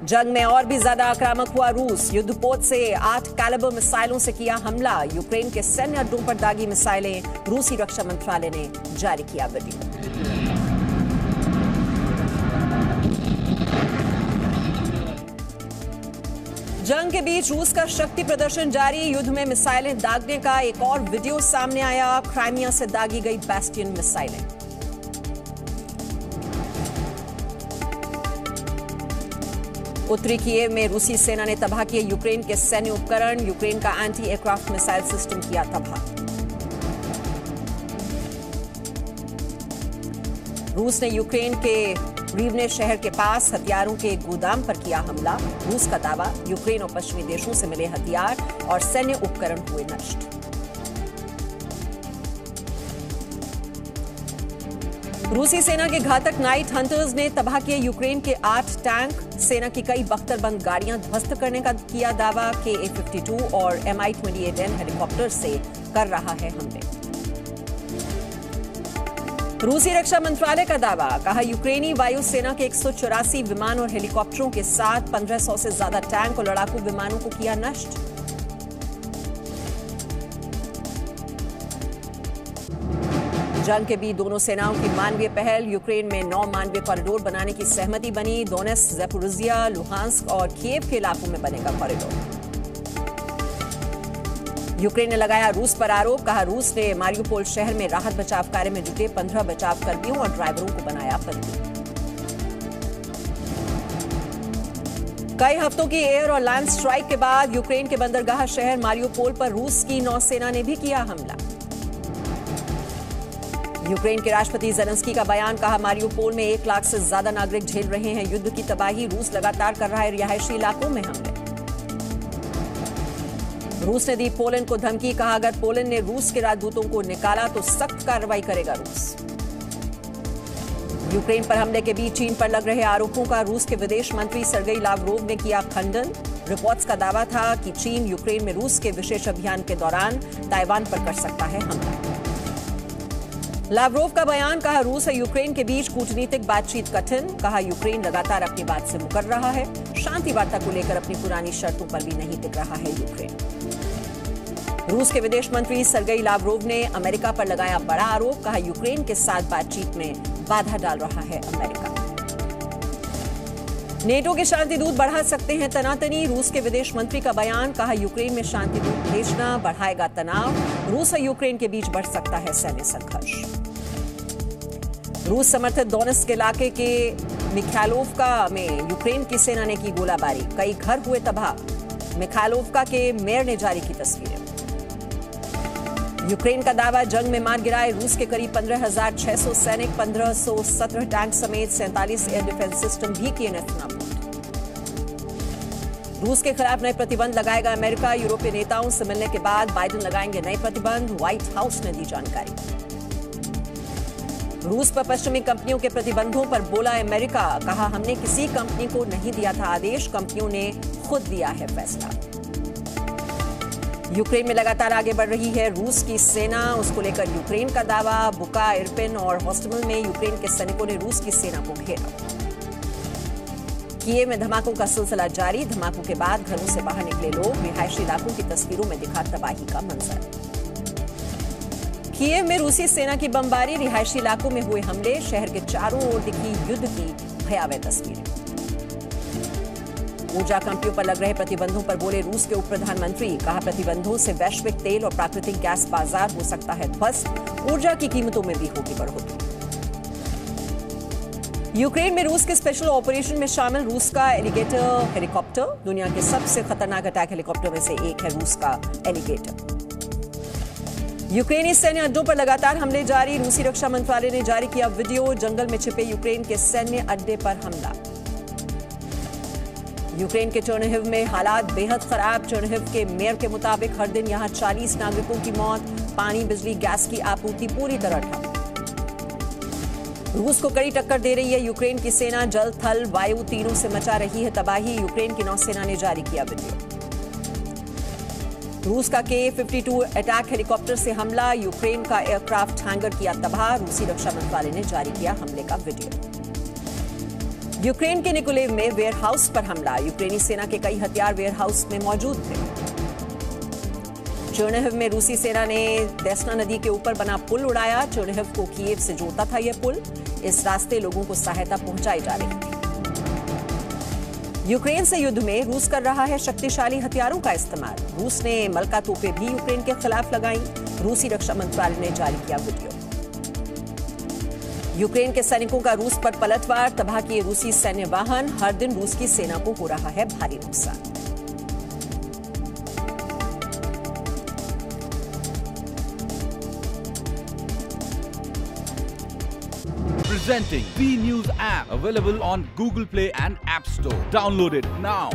जंग में और भी ज्यादा आक्रामक हुआ रूस। युद्धपोत से 8 कैलिबर मिसाइलों से किया हमला। यूक्रेन के सैन्य अड्डों पर दागी मिसाइलें। रूसी रक्षा मंत्रालय ने जारी किया वीडियो। जंग के बीच रूस का शक्ति प्रदर्शन जारी। युद्ध में मिसाइलें दागने का एक और वीडियो सामने आया। क्राइमिया से दागी गई बैस्टियन मिसाइलें। उत्तरी कीव में रूसी सेना ने तबाह किए यूक्रेन के सैन्य उपकरण। यूक्रेन का एंटी एयरक्राफ्ट मिसाइल सिस्टम किया तबाह। रूस ने यूक्रेन के रीवने शहर के पास हथियारों के गोदाम पर किया हमला। रूस का दावा, यूक्रेन और पश्चिमी देशों से मिले हथियार और सैन्य उपकरण हुए नष्ट। रूसी सेना के घातक नाइट हंटर्स ने तबाह किए यूक्रेन के 8 टैंक। सेना की कई बख्तरबंद गाड़ियां ध्वस्त करने का किया दावा। KA-52 और Mi-28N हेलीकॉप्टर से कर रहा है हमले। रूसी रक्षा मंत्रालय का दावा, कहा यूक्रेनी वायुसेना के 184 विमान और हेलीकॉप्टरों के साथ 1500 से ज्यादा टैंक और लड़ाकू विमानों को किया नष्ट। जंग के बीच दोनों सेनाओं की मानवीय पहल। यूक्रेन में 9 मानवीय कॉरिडोर बनाने की सहमति बनी। दोनेत्स्क, ज़ैपोरिज़िया, लुहांस्क और कीव के इलाकों में बनेगा कॉरिडोर। यूक्रेन ने लगाया रूस पर आरोप, कहा रूस ने मारियुपोल शहर में राहत बचाव कार्य में जुटे 15 बचाव कर्मियों और ड्राइवरों को बनाया बंदी। कई हफ्तों की एयर और लैंड स्ट्राइक के बाद यूक्रेन के बंदरगाह शहर मारियुपोल पर रूस की नौसेना ने भी किया हमला। यूक्रेन के राष्ट्रपति ज़ेलेंस्की का बयान, कहा मारियुपोल में 1 लाख से ज्यादा नागरिक झेल रहे हैं युद्ध की तबाही। रूस लगातार कर रहा है रिहायशी इलाकों में हमले। रूस ने दी पोलैंड को धमकी, कहा अगर पोलैंड ने रूस के राजदूतों को निकाला तो सख्त कार्रवाई करेगा रूस। यूक्रेन पर हमले के बीच चीन पर लग रहे आरोपों का रूस के विदेश मंत्री सर्गेई लावरोव ने किया खंडन। रिपोर्ट्स का दावा था कि चीन यूक्रेन में रूस के विशेष अभियान के दौरान ताइवान पर कर सकता है हमला। लावरोव का बयान, कहा रूस और यूक्रेन के बीच कूटनीतिक बातचीत कठिन। कहा यूक्रेन लगातार अपनी बात से मुकर रहा है। शांति वार्ता को लेकर अपनी पुरानी शर्तों पर भी नहीं टिक रहा है यूक्रेन। रूस के विदेश मंत्री सर्गेई लावरोव ने अमेरिका पर लगाया बड़ा आरोप, कहा यूक्रेन के साथ बातचीत में बाधा डाल रहा है अमेरिका। नेटो के शांति दूत बढ़ा सकते हैं तनातनी। रूस के विदेश मंत्री का बयान, कहा यूक्रेन में शांति दूत भेजना बढ़ाएगा तनाव। रूस और यूक्रेन के बीच बढ़ सकता है सैन्य संघर्ष। रूस समर्थित दोनेत्स्क इलाके के मिखाइलोवका में यूक्रेन की सेना ने की गोलाबारी। कई घर हुए तबाह। मिखाइलोवका के मेयर ने जारी की तस्वीरें। यूक्रेन का दावा, जंग में मार गिराए रूस के करीब 15,600 सैनिक। 1517 टैंक समेत 47 एयर डिफेंस सिस्टम भी किए नेस्तनाबूद। रूस के खिलाफ नए प्रतिबंध लगाएगा अमेरिका। यूरोपीय नेताओं से मिलने के बाद बाइडेन लगाएंगे नए प्रतिबंध। व्हाइट हाउस ने दी जानकारी। रूस पर पश्चिमी कंपनियों के प्रतिबंधों पर बोला अमेरिका, कहा हमने किसी कंपनी को नहीं दिया था आदेश, कंपनियों ने खुद लिया है फैसला। यूक्रेन में लगातार आगे बढ़ रही है रूस की सेना। उसको लेकर यूक्रेन का दावा, बुका, इरपिन और हॉस्टमल में यूक्रेन के सैनिकों ने रूस की सेना को घेरा। कीव में धमाकों का सिलसिला जारी। धमाकों के बाद घरों से बाहर निकले लोग। रिहायशी इलाकों की तस्वीरों में दिखा तबाही का मंजर। कीव में रूसी सेना की बमबारी। रिहायशी इलाकों में हुए हमले। शहर के चारों ओर दिखी युद्ध की भयावह तस्वीरें। ऊर्जा कंपनियों पर लग रहे प्रतिबंधों पर बोले रूस के उप प्रधानमंत्री, कहा प्रतिबंधों से वैश्विक तेल और प्राकृतिक गैस बाजार हो सकता है ध्वस्त। ऊर्जा की कीमतों में भी होगी बढ़ोतरी। यूक्रेन में रूस के स्पेशल ऑपरेशन में शामिल रूस का एलिगेटर हेलीकॉप्टर। दुनिया के सबसे खतरनाक अटैक हेलीकॉप्टर में से एक है रूस का एलिगेटर। यूक्रेनी सैन्य अड्डों पर लगातार हमले जारी। रूसी रक्षा मंत्रालय ने जारी किया वीडियो। जंगल में छिपे यूक्रेन के सैन्य अड्डे पर हमला। यूक्रेन के चर्निहिव में हालात बेहद खराब। चर्निहिव के मेयर के मुताबिक हर दिन यहां 40 नागरिकों की मौत। पानी, बिजली, गैस की आपूर्ति पूरी तरह ठप। रूस को कड़ी टक्कर दे रही है यूक्रेन की सेना। जल, थल, वायु तीनों से मचा रही है तबाही। यूक्रेन की नौसेना ने जारी किया वीडियो। रूस का KA-52 अटैक हेलीकॉप्टर से हमला। यूक्रेन का एयरक्राफ्ट हैंगर किया तबाह। रूसी रक्षा मंत्रालय ने जारी किया हमले का वीडियो। यूक्रेन के निकोलेव में वेयरहाउस पर हमला। यूक्रेनी सेना के कई हथियार वेयरहाउस में मौजूद थे। चेर्निहिव में रूसी सेना ने डेस्ना नदी के ऊपर बना पुल उड़ाया। चेर्निहिव को कीव से जोड़ता था यह पुल। इस रास्ते लोगों को सहायता पहुंचाई जा रही थी। यूक्रेन से युद्ध में रूस कर रहा है शक्तिशाली हथियारों का इस्तेमाल। रूस ने मलका तोपें भी यूक्रेन के खिलाफ लगाई। रूसी रक्षा मंत्रालय ने जारी किया वीडियो। यूक्रेन के सैनिकों का रूस पर पलटवार। तबाह किए रूसी सैन्य वाहन। हर दिन रूस की सेना को हो रहा है भारी नुकसान। Presenting B News app, available on Google Play and App Store. Download it now.